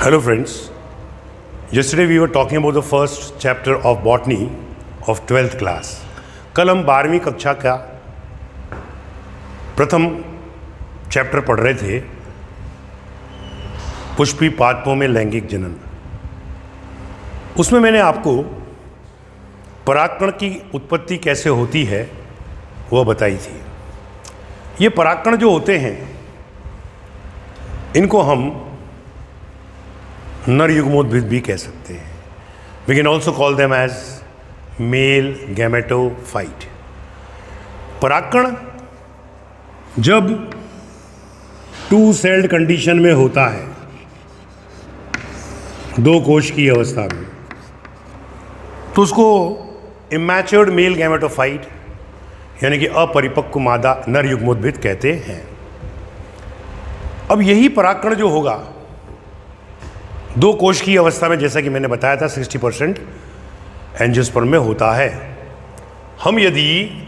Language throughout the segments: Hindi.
Hello friends, yesterday we were talking about the first chapter of botany of 12th class. कल हम 12वीं कक्षा का प्रथम चैप्टर पढ़ रहे थे, पुष्पी पादपों में लैंगिक जनन। उसमें मैंने आपको परागकण की उत्पत्ति कैसे होती है वह बताई थी। ये परागकण जो होते हैं इनको हम नर युग्मोद्भिद भी कह सकते हैं। We can also call them as male gametophyte. परागकण जब टू सेल्ड कंडीशन में होता है, दो कोश की अवस्था में, तो उसको इमैच्योर्ड मेल गैमेटोफाइट यानी कि अपरिपक्व मादा नर युग्मोद्भिद कहते हैं। अब यही परागकण जो होगा दो कोश की अवस्था में, जैसा कि मैंने बताया था 60% एंजियोस्पर्म में होता है। हम यदि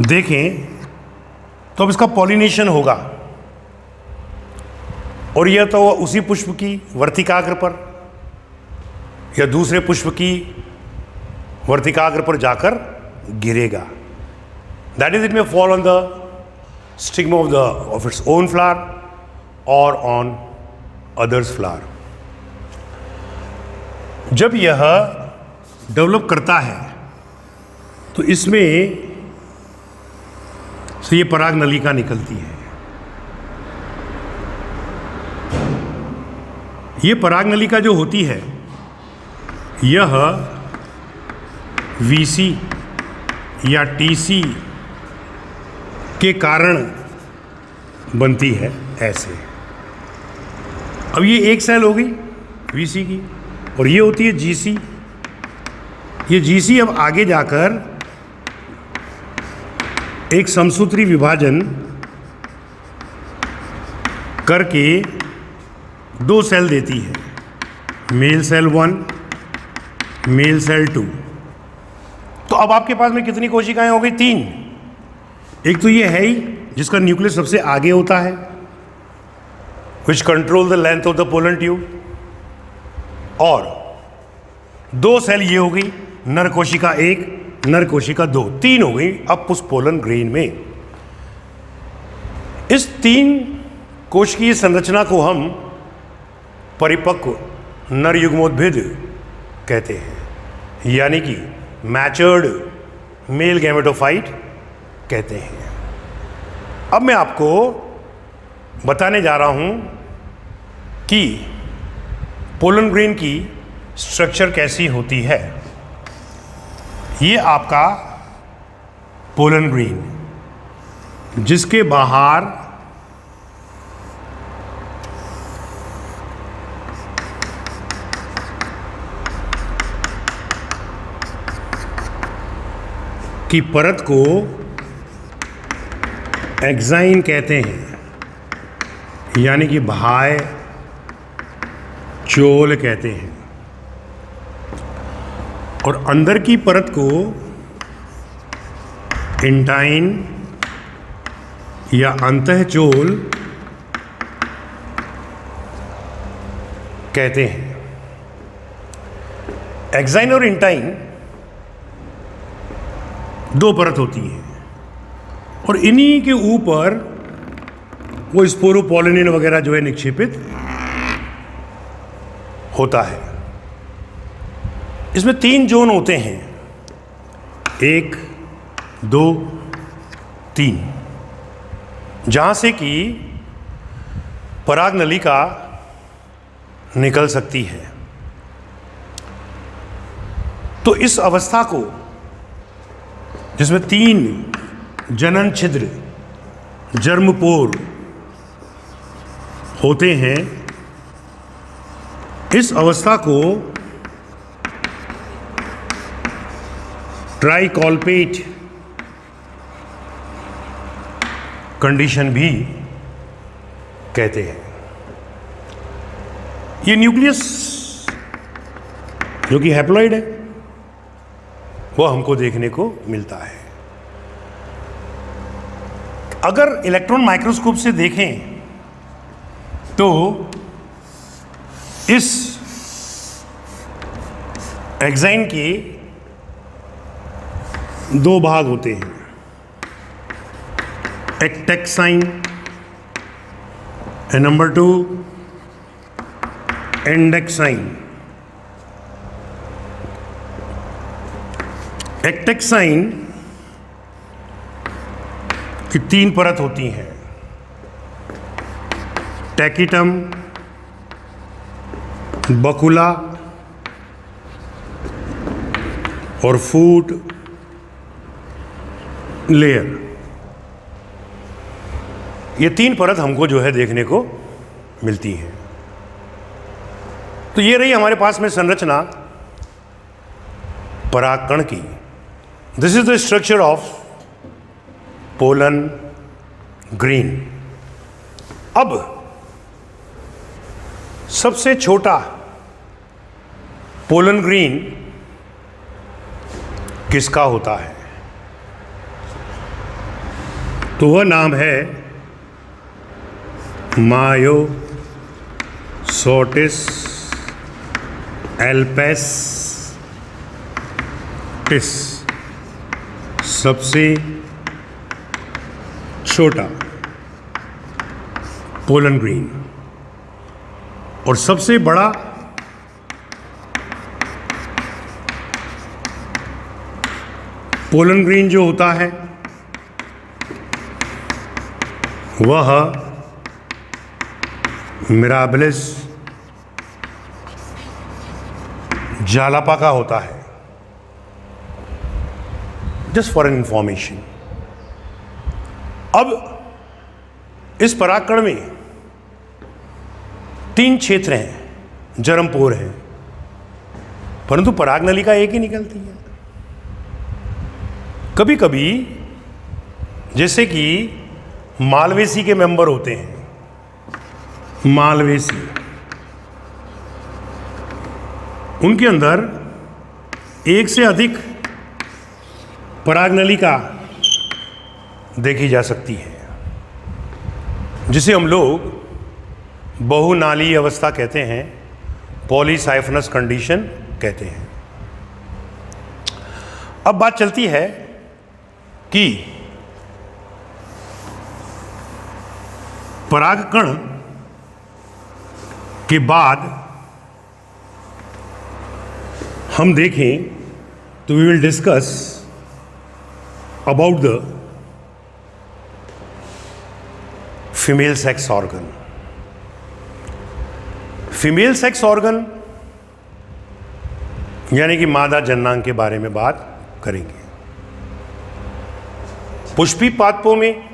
देखें तो अब इसका पॉलिनेशन होगा और यह तो उसी पुष्प की वर्तिकाग्र पर या दूसरे पुष्प की वर्तिकाग्र पर जाकर गिरेगा। That is, it may fall on the stigma of its own flower और ऑन अदर्स फ्लावर। जब यह डेवलप करता है तो इसमें से ये पराग नलिका निकलती है। ये पराग नलिका जो होती है यह वीसी या टीसी के कारण बनती है ऐसे। अब ये एक सेल हो गई वीसी की और ये होती है जीसी। ये जीसी अब आगे जाकर एक समसूत्री विभाजन करके दो सेल देती है, मेल सेल 1, मेल सेल 2। तो अब आपके पास में कितनी कोशिकाएं हो गई? 3। एक तो ये है ही जिसका न्यूक्लियस सबसे आगे होता है, which control the length of the pollen tube, और दो सेल ये हो गई, नर कोशिका 1, नर कोशिका 2, 3 हो गई अब उस पोलन ग्रेन में। इस 3 कोश की संरचना को हम परिपक्व नर युग्मोद्भिद कहते हैं, यानी कि मैच्योर्ड मेल गैमेटोफाइट कहते हैं। अब मैं आपको बताने जा रहा हूं कि पोलन ग्रेन की स्ट्रक्चर कैसी होती है। ये आपका पोलन ग्रेन जिसके बाहर की परत को एक्साइन कहते हैं, यानी कि भाय चोल कहते हैं, और अंदर की परत को इंटाइन या अंतःचोल कहते हैं। एक्साइन और इंटाइन दो परत होती है और इन्हीं के ऊपर वो स्पोरोपोलिनिन वगैरह जो है निक्षेपित होता है। इसमें 3 जोन होते हैं, 1, 2, 3, जहां से कि पराग नलिका निकल सकती है। तो इस अवस्था को, जिसमें 3 जनन छिद्र जर्मपोर होते हैं, इस अवस्था को ट्राइकॉल्पेट कंडीशन भी कहते हैं। ये न्यूक्लियस जो कि हैप्लॉइड है वो हमको देखने को मिलता है। अगर इलेक्ट्रॉन माइक्रोस्कोप से देखें तो इस एग्जाइन के दो भाग होते हैं, एक टेक्साइन एंड नंबर 2 एंडेक्साइन। एक्टेक्साइन की 3 परत होती हैं, टैकिटम, बकुला और फूड लेयर। ये 3 परत हमको जो है देखने को मिलती है। तो ये रही हमारे पास में संरचना परागकण की। This is the structure of pollen grain. अब सबसे छोटा पोलन ग्रीन किसका होता है? तो वह नाम है मायोसोटिस एल्पेस्टिस, सबसे छोटा पोलन ग्रीन। और सबसे बड़ा पोलन ग्रीन जो होता है वह मिराबिलिस जालापा का होता है। Just for an information. अब इस परागकण में 3 क्षेत्र हैं, जरमपोर हैं, परंतु परागनलिका एक ही निकलती है। कभी कभी जैसे कि मालवेसी के मेंबर होते हैं, मालवेसी, उनके अंदर एक से अधिक परागनलिका देखी जा सकती है, जिसे हम लोग बहुनाली अवस्था कहते हैं, पॉलीसाइफनस कंडीशन कहते हैं। अब बात चलती है कि परागकण के बाद हम देखें तो we will discuss about the female sex organ. Female sex organ यानी कि मादा जननांग के बारे में बात करेंगे। पुष्पी पादपों में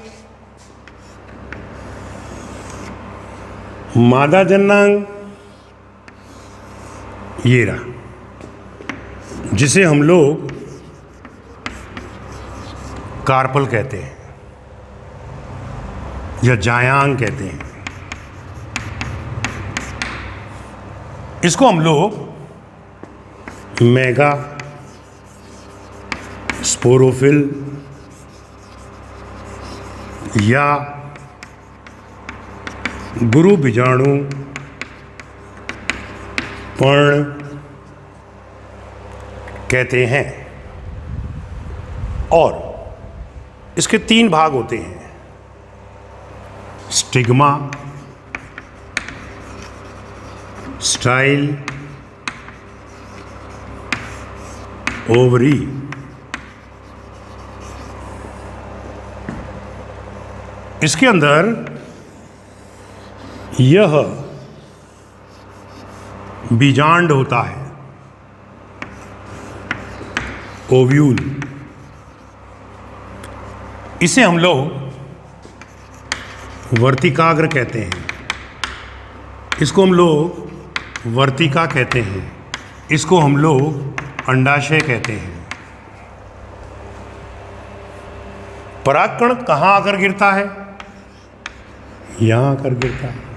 मादा जननांग ये रहा, जिसे हम लोग कार्पल कहते हैं या जायांग कहते हैं। इसको हम लोग मेगा स्पोरोफिल या गुरु बीजाणु पर्ण कहते हैं। और इसके 3 भाग होते हैं, स्टिग्मा, स्टाइल, ओवरी। इसके अंदर यह बीजांड होता है, ओव्यूल। इसे हम लोग वर्तिकाग्र कहते हैं, इसको हम लोग वर्तिका कहते हैं, इसको हम लोग अंडाशय कहते हैं। परागकण कहाँ आकर गिरता है? यहां आकर गिरता है।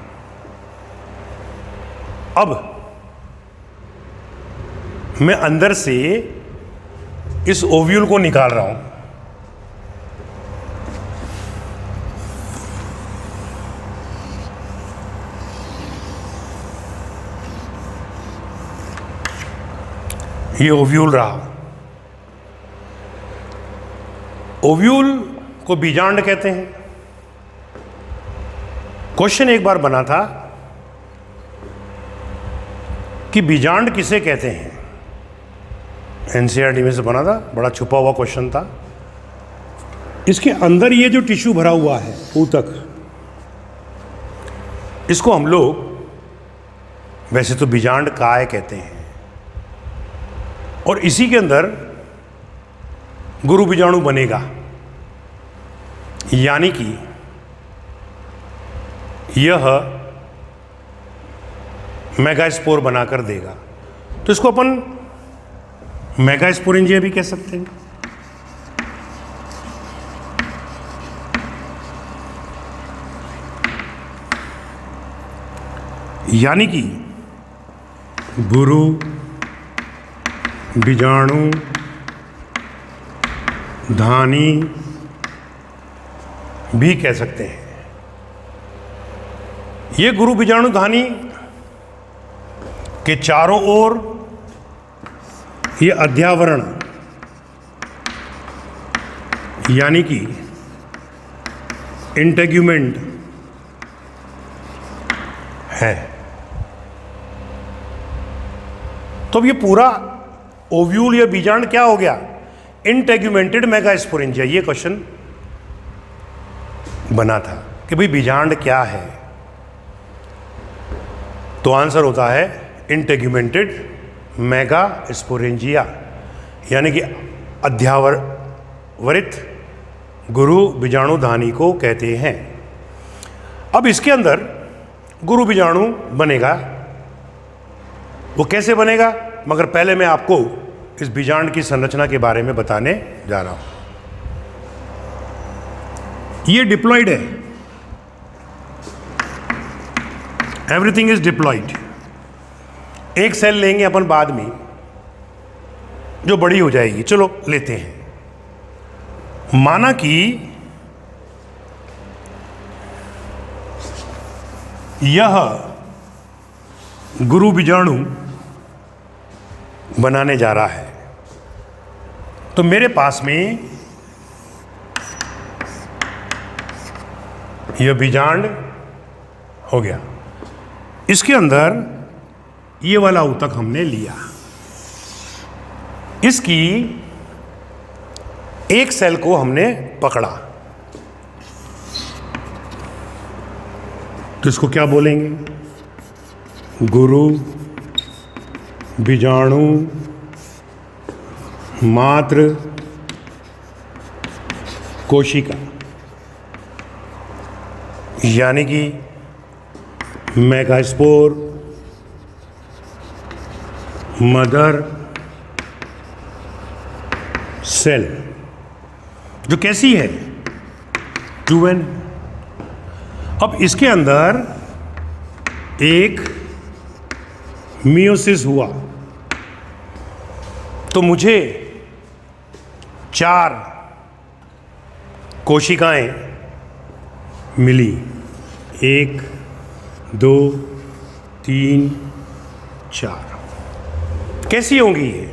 अब मैं अंदर से इस ओव्यूल को निकाल रहा हूं। ये ओव्यूल रहा। ओव्यूल को बीजांड कहते हैं। क्वेश्चन एक बार बना था कि बीजांड किसे कहते हैं, एनसीईआरटी में से बना था, बड़ा छुपा हुआ क्वेश्चन था। इसके अंदर ये जो टिश्यू भरा हुआ है ऊतक, इसको हम लोग वैसे तो बीजांड काय कहते हैं, और इसी के अंदर गुरु बीजाणु बनेगा, यानी कि यह मेगास्पोर बनाकर देगा। तो इसको अपन मेगास्पोरेंजिया भी कह सकते हैं। यानी कि गुरु बीजाणु धानी भी कह सकते हैं। ये गुरु बीजाणु धानी के चारों ओर ये अध्यावरण, यानी कि इंटेग्यूमेंट है। तो अब ये पूरा ओव्यूल या बीजांड क्या हो गया, इंटेग्यूमेंटेड मेगास्पोरेंजिया। ये क्वेश्चन बना था कि भाई बीजांड क्या है, तो आंसर होता है इंटेग्यूमेंटेड मेगास्पोरेंजिया, यानी कि अध्यावरित गुरु बीजाणु धानी को कहते हैं। अब इसके अंदर गुरु बीजाणु बनेगा, वो कैसे बनेगा, मगर पहले मैं आपको इस बीजांड की संरचना के बारे में बताने जा रहा हूं। ये डिप्लॉइड है, एवरीथिंग इज डिप्लॉइड। एक सेल लेंगे अपन बाद में जो बड़ी हो जाएगी, चलो लेते हैं। माना कि यह गुरु बीजाणु बनाने जा रहा है, तो मेरे पास में यह बीजांड हो गया। इसके अंदर ये वाला ऊतक हमने लिया, इसकी एक सेल को हमने पकड़ा, तो इसको क्या बोलेंगे, गुरु बीजाणु मात्र कोशिका, यानी कि मेगास्पोर मदर सेल, जो कैसी है 2n। अब इसके अंदर एक मियोसिस हुआ, तो मुझे 4 कोशिकाएं मिली, 1 2 3 4। कैसी होंगी ये,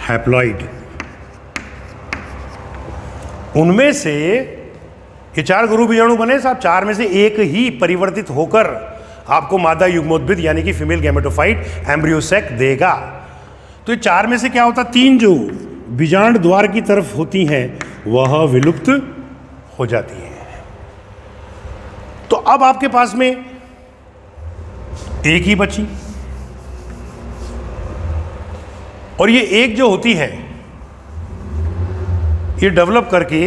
हैप्लॉइड। उनमें से ये 4 गुरु बीजाणु बने साहब, 4 में से एक ही परिवर्तित होकर आपको मादा युग्मोद्भिद यानी कि फीमेल गैमेटोफाइट एम्ब्रियोसेक देगा। तो ये 4 में से क्या होता, 3 जो बीजांड द्वार की तरफ होती हैं वह विलुप्त हो जाती हैं। तो अब आपके पास में एक ही बची, और ये एक जो होती है ये डेवलप करके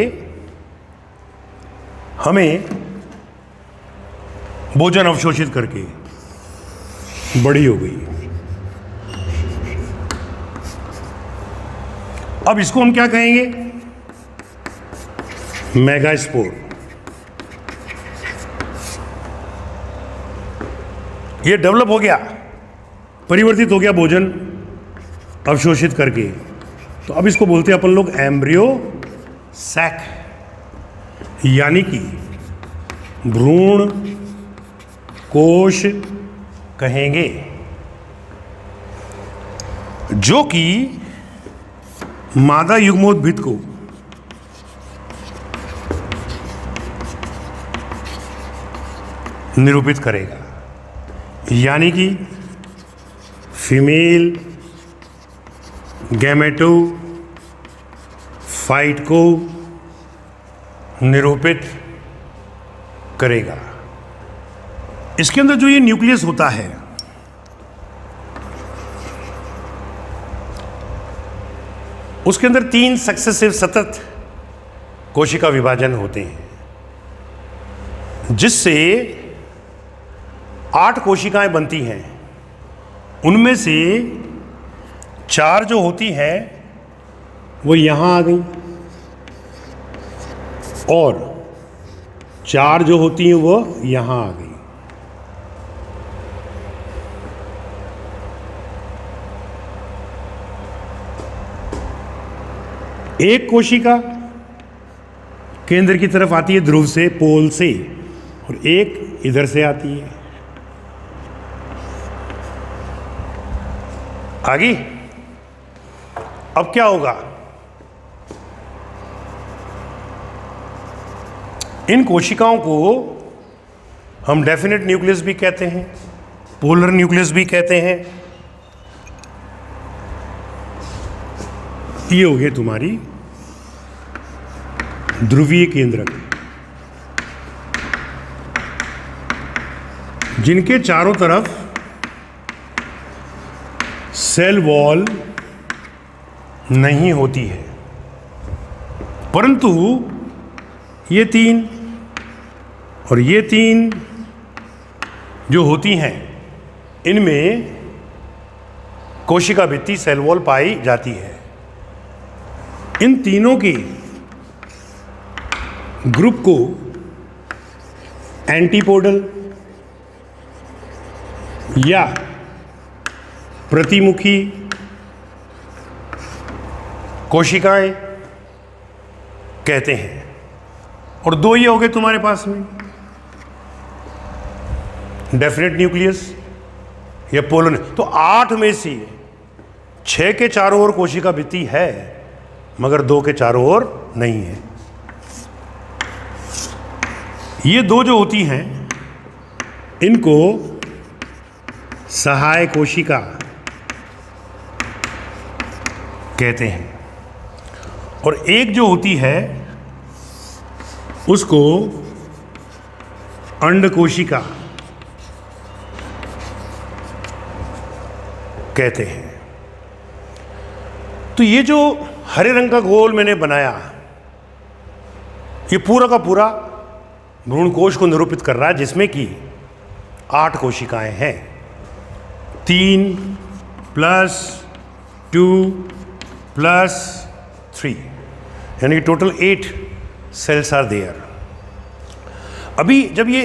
हमें भोजन अवशोषित करके बड़ी हो गई। अब इसको हम क्या कहेंगे, मेगास्पोर। ये डेवलप हो गया, परिवर्तित हो गया भोजन अवशोषित करके, तो अब इसको बोलते हैं अपन लोग एम्ब्रियो सैक, यानी कि भ्रूण कोश कहेंगे। जो कि मादा युग्मोद्भिद को निरूपित करेगा, यानी कि फीमेल गैमेटोफाइट को निरूपित करेगा। इसके अंदर जो ये न्यूक्लियस होता है, उसके अंदर 3 सक्सेसिव सतत कोशिका विभाजन होते हैं, जिससे 8 कोशिकाएं बनती हैं। उनमें से 4 जो होती हैं वो यहां आ गई, और 4 जो होती हैं वो यहां आ गई। एक कोशिका केंद्र की तरफ आती है ध्रुव से, पोल से, और एक इधर से आती है। आगे अब क्या होगा? इन कोशिकाओं को हम डेफिनेट न्यूक्लियस भी कहते हैं, पोलर न्यूक्लियस भी कहते हैं। ये हो गए तुम्हारी ध्रुवीय केंद्रक, जिनके चारों तरफ सेल वॉल नहीं होती है, परंतु ये 3 और ये 3 जो होती हैं, इनमें कोशिका भित्ति सेल वॉल पाई जाती है। इन तीनों के ग्रुप को एंटीपोडल या प्रतिमुखी कोशिकाएं कहते हैं। और 2 ये हो गए तुम्हारे पास में, डेफिनेट न्यूक्लियस या पोलर। तो 8 में से 6 के चारों ओर कोशिका भित्ति है, मगर 2 के चारों ओर नहीं है। ये 2 जो होती हैं, इनको सहाय कोशिका कहते हैं, और एक जो होती है उसको अंड कोशिका कहते हैं। तो ये जो हरे रंग का गोल मैंने बनाया, ये पूरा का पूरा भ्रूणकोश को निरूपित कर रहा है, जिसमें कि 8 कोशिकाएं हैं। 3 + 2 + 3, यानी कि टोटल 8 सेल्स आर देयर। अभी जब ये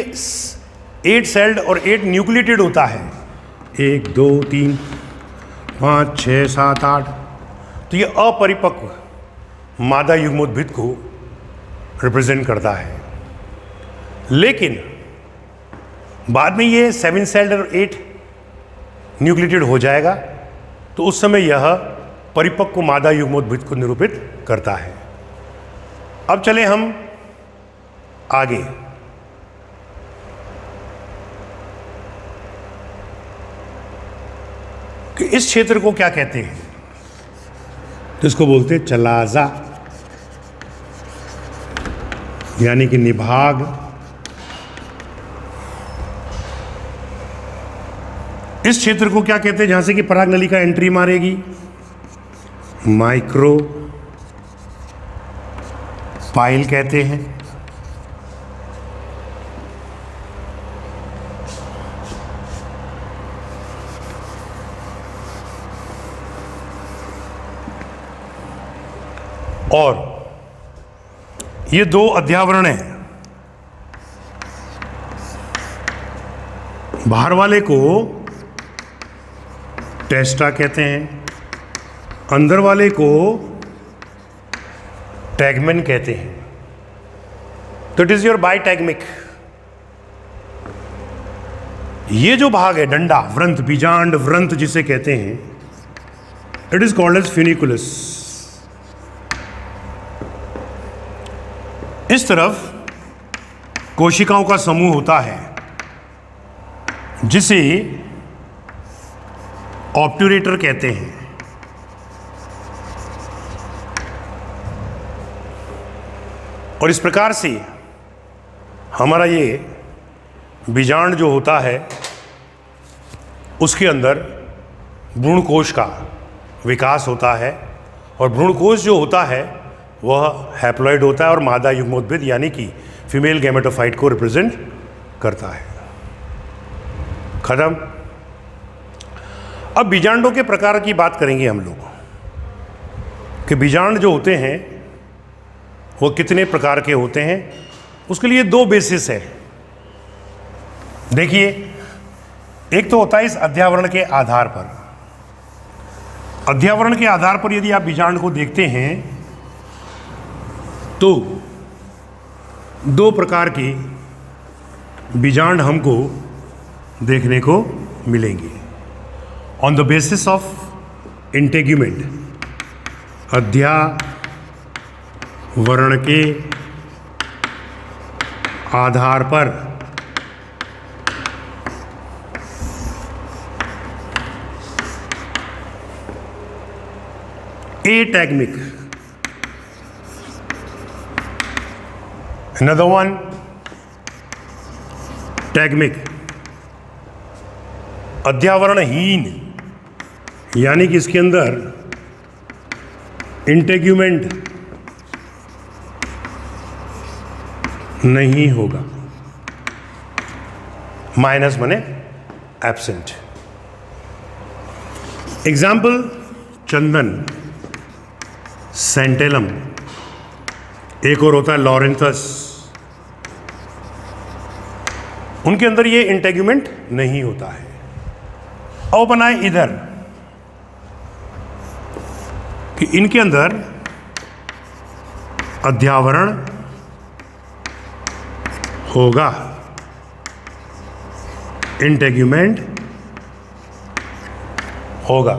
8 सेल्ड और 8 न्यूक्लिएटेड होता है, 1 2 3 5 6 7 8, तो ये अपरिपक्व मादा युग्मोद्भिद को रिप्रेजेंट करता है। लेकिन बाद में ये 7 सेल्ड और 8 न्यूक्लिएटेड हो जाएगा, तो उस समय यह परिपक्व मादा युग्मोद्भिद को निरूपित करता है। अब चले हम आगे। कि इस क्षेत्र को क्या कहते हैं? तो इसको बोलते हैं चलाजा, यानी कि निभाग। इस क्षेत्र को क्या कहते हैं जहां से कि पराग नलिका एंट्री मारेगी? माइक्रो पाइल कहते हैं। और ये 2 अध्यावरण हैं। बाहर वाले को टेस्टा कहते हैं, अंदर वाले को टैगमेन कहते हैं। तो इट इज योर बाइटैगमिक। ये जो भाग है डंडा, व्रंत, बीजांड व्रंत जिसे कहते हैं, it is called as funiculus. इस तरफ कोशिकाओं का समूह होता है जिसे ऑब्ट्यूरेटर कहते हैं। और इस प्रकार से हमारा ये बीजांड जो होता है उसके अंदर भ्रूणकोश का विकास होता है, और भ्रूणकोश जो होता है वह हैप्लॉइड होता है और मादा युग्मोद्भिद यानी कि फीमेल गैमेटोफाइट को रिप्रेजेंट करता है। खत्म। अब बीजांडों के प्रकार की बात करेंगे हम लोग कि बीजांड जो होते हैं वो कितने प्रकार के होते हैं। उसके लिए दो बेसिस है। देखिए, एक तो होता है इस अध्यावरण के आधार पर। अध्यावरण के आधार पर यदि आप बीजांड को देखते हैं तो दो प्रकार के बीजांड हमको देखने को मिलेंगे। On the basis of integument, अध्यावरण के आधार पर एटैगमिक, another one टैगमिक। अध्यावरणहीन यानी कि इसके अंदर इंटेग्यूमेंट नहीं होगा। माइनस माने एब्सेंट। एग्जाम्पल चंदन, सेंटेलम, एक और होता है लॉरेंथस। उनके अंदर ये इंटेग्यूमेंट नहीं होता है। अब बनाए इधर कि इनके अंदर अध्यावरण होगा, इंटेग्यूमेंट होगा।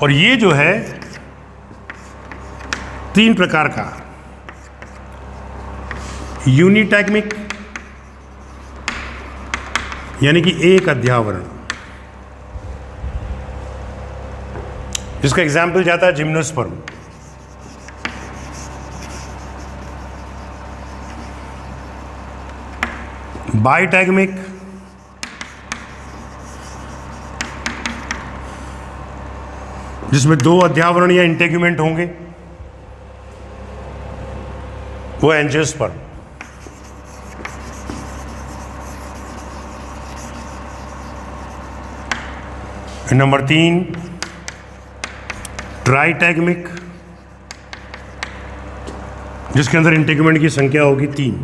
और ये जो है तीन प्रकार का, यूनिटैगमिक यानी कि एक अध्यावरण, जिसका एग्जाम्पल जाता है जिम्नोस्पर्म। बाइटैगमिक जिसमें दो अध्यावरण या इंटेग्यूमेंट होंगे, वो एंजियोस्पर्म। नंबर 3 ट्राइटैगमिक, जिसके अंदर इंटेग्यूमेंट की संख्या होगी 3।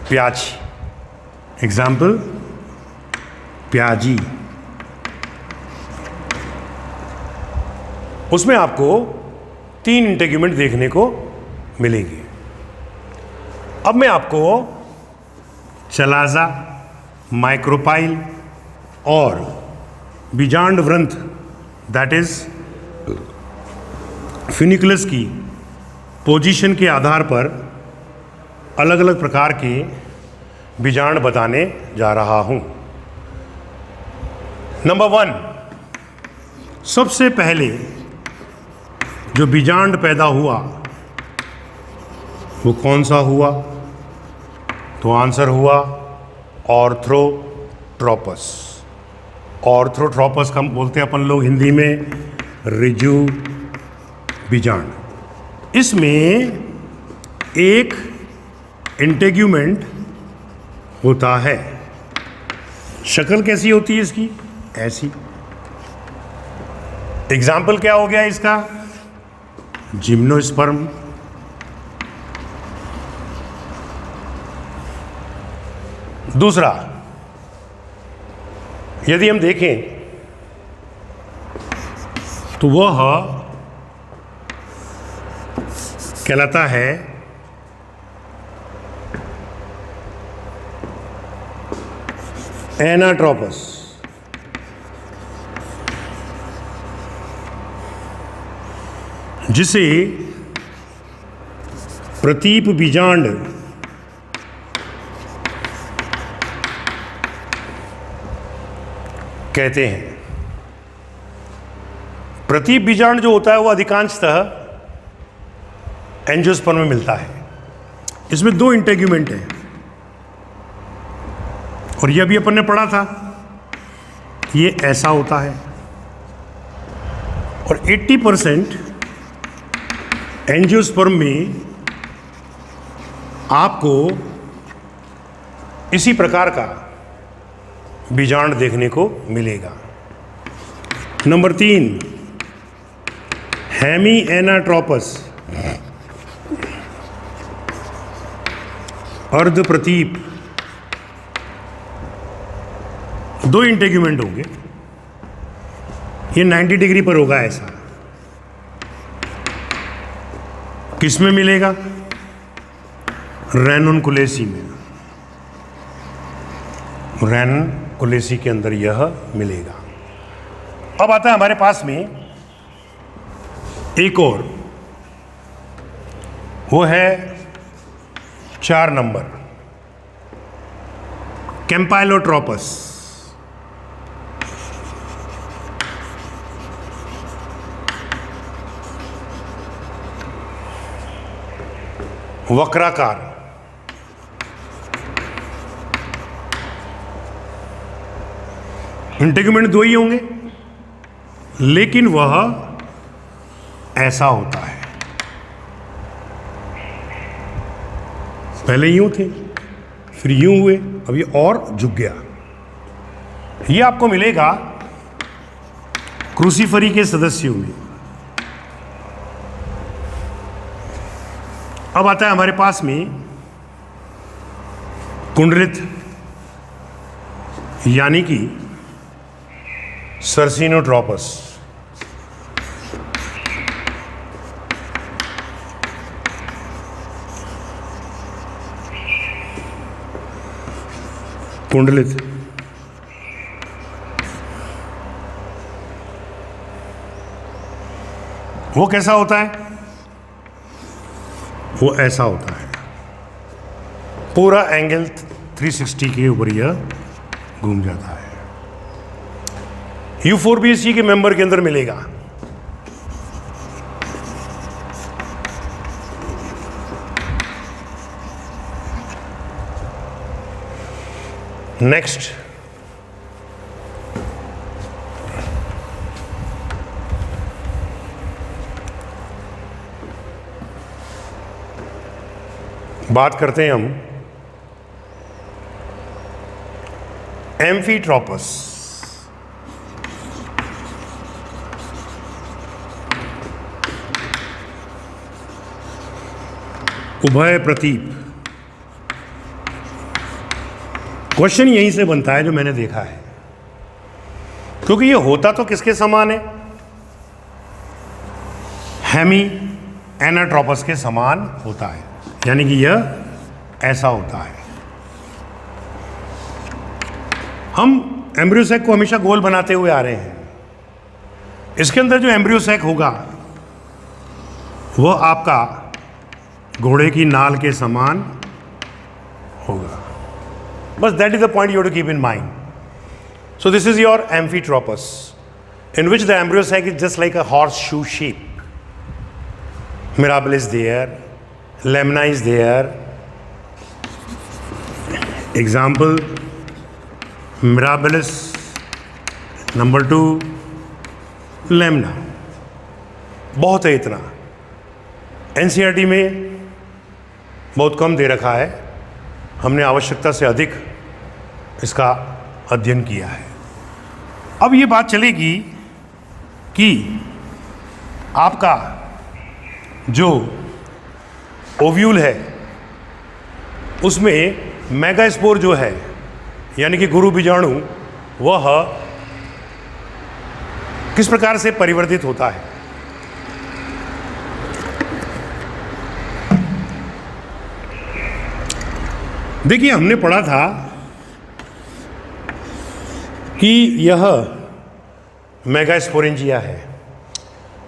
प्याजी, एग्जाम्पल प्याजी। उसमें आपको 3 इंटेग्यूमेंट देखने को मिलेंगे। अब मैं आपको चलाजा, माइक्रोपाइल और बीजांड व्रंथ दैट इज फ्यूनिकुलस की पोजीशन के आधार पर अलग अलग प्रकार के बीजांड बताने जा रहा हूं। नंबर 1, सबसे पहले जो बीजांड पैदा हुआ वो कौन सा हुआ? तो आंसर हुआ ऑर्थ्रोट्रोपस। ऑर्थ्रोट्रोपस का बोलते हैं अपन लोग हिंदी में ऋजु बीजांड। इसमें एक इंटेग्यूमेंट होता है। शक्ल कैसी होती है इसकी? ऐसी। एग्जाम्पल क्या हो गया इसका? जिम्नोस्पर्म। दूसरा, यदि हम देखें तो वह कहलाता है एनाट्रोपस। जिसे प्रतीप बीजांड कहते हैं। प्रतीप बीजांड जो होता है वो अधिकांशतः एंजियोस्पर्म में मिलता है। इसमें 2 इंटेग्यूमेंट हैं और ये अभी अपन ने पढ़ा था, ये ऐसा होता है और 80% एंजियोस्पर्म में आपको इसी प्रकार का बीजांड देखने को मिलेगा। नंबर 3, हेमी एनाट्रोपस अर्ध प्रतीप, 2 इंटेग्यूमेंट होंगे। ये 90 डिग्री पर होगा ऐसा। किस में मिलेगा? रैनूनकुलेसी में। रैनूनकुलेसी के अंदर यह मिलेगा। अब आता है हमारे पास में एक और, वो है 4 नंबर, कैम्पाइलोट्रोपस। वक्राकार। इंटेग्यूमेंट 2 ही होंगे, लेकिन वह ऐसा होता है। पहले यूं थे, फिर यूं हुए, अब ये और झुक गया। ये आपको मिलेगा क्रूसीफरी के सदस्यों में। अब आता है हमारे पास में कुंडलित, यानी कि सर्सिनोट्रोपस। कुंडलित वो कैसा होता है? वो ऐसा होता है, पूरा एंगल 360 के ऊपर यह घूम जाता है। U4BC के मेंबर के अंदर मिलेगा। नेक्स्ट, बात करते हैं हम एम्फीट्रोपस। उभय प्रतीप। क्वेश्चन यहीं से बनता है जो मैंने देखा है, क्योंकि ये होता तो किसके समान है? हेमी एनाट्रोपस के समान होता है, यानी कि यह ऐसा होता है। हम एम्ब्रियो सैक को हमेशा गोल बनाते हुए आ रहे हैं। इसके अंदर जो एम्ब्रियो सैक होगा वह आपका घोड़े की नाल के समान होगा। बस that is the point you have to keep in mind. So this is your amphitropous in which the embryo sac is just like a horse shoe shape. Mirabilis there, lemina is there. Example, mirabilis. Number 2, lemina. बहुत है इतना। NCERT में बहुत कम दे रखा है, हमने आवश्यकता से अधिक इसका अध्ययन किया है। अब ये बात चलेगी कि आपका जो ओव्यूल है उसमें मेगास्पोर जो है, यानी कि गुरु बीजाणु, वह किस प्रकार से परिवर्तित होता है? देखिए, हमने पढ़ा था कि यह मेगास्पोरेंजिया है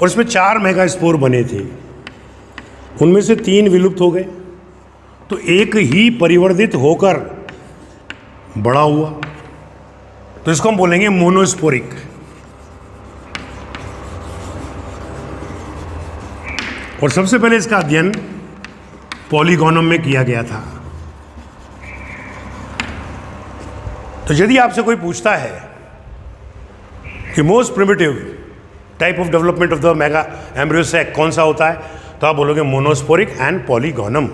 और इसमें 4 मेगास्पोर बने थे, उनमें से 3 विलुप्त हो गए, तो एक ही परिवर्धित होकर बड़ा हुआ, तो इसको हम बोलेंगे मोनोस्पोरिक। और सबसे पहले इसका अध्ययन पॉलीगोनम में किया गया था। तो यदि आपसे कोई पूछता है कि most primitive type of development of the mega embryo sac कौन सा होता है, तो आप बोलोगे मोनोस्पोरिक एंड पॉलीगोनम।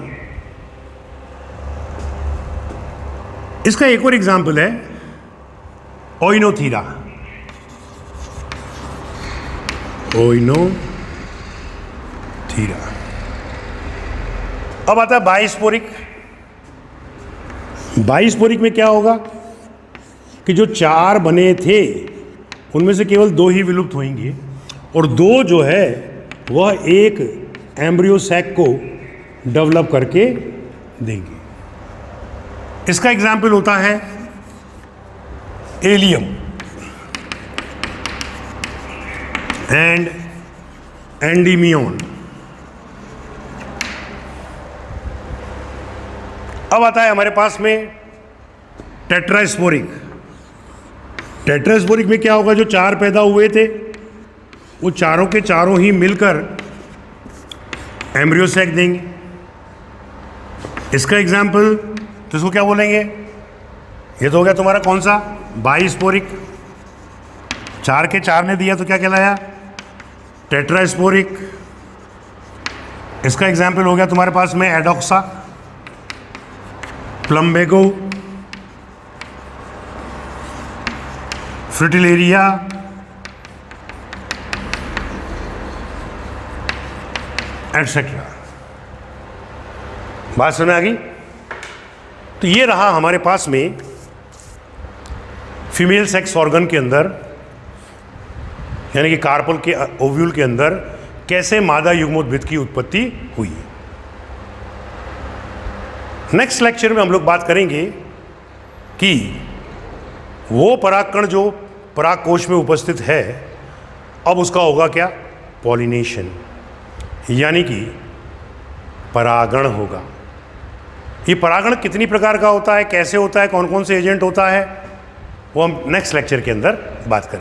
इसका एक और एग्जाम्पल है ओइनोथीरा। अब आता है बाइस्पोरिक। बाइस्पोरिक में क्या होगा कि जो 4 बने थे उनमें से केवल 2 ही विलुप्त होंगे, और 2 जो है वह एक एम्ब्रियो सैक को डेवलप करके देंगे। इसका एग्जाम्पल होता है एलियम एंड एंडीमियोन। अब आता है हमारे पास में टेट्रास्पोरिक। टेट्रास्पोरिक में क्या होगा, जो 4 पैदा हुए थे वो चारों के चारों ही मिलकर एम्ब्रियो सैक देंगे। इसका एग्जाम्पल तो इसको क्या बोलेंगे, ये तो हो गया तुम्हारा कौन सा, बाइस्पोरिक। 4 के 4 ने दिया तो क्या कहलाया, टेट्रास्पोरिक। इसका एग्जाम्पल हो गया तुम्हारे पास में एडोक्सा, प्लम्बेगो, फ्रिटिलेरिया, एटसेट्रा। बात समझ में आ गई। तो ये रहा हमारे पास में फीमेल सेक्स ऑर्गन के अंदर, यानी कि कार्पल के ओव्यूल के अंदर कैसे मादा युग्मोद्भिद की उत्पत्ति हुई। नेक्स्ट लेक्चर में हम लोग बात करेंगे कि वो परागकण जो परागकोश में उपस्थित है, अब उसका होगा क्या, पॉलिनेशन, यानी कि परागण होगा। ये परागण कितनी प्रकार का होता है, कैसे होता है, कौन कौन से एजेंट होता है, वो हम नेक्स्ट लेक्चर के अंदर बात करेंगे।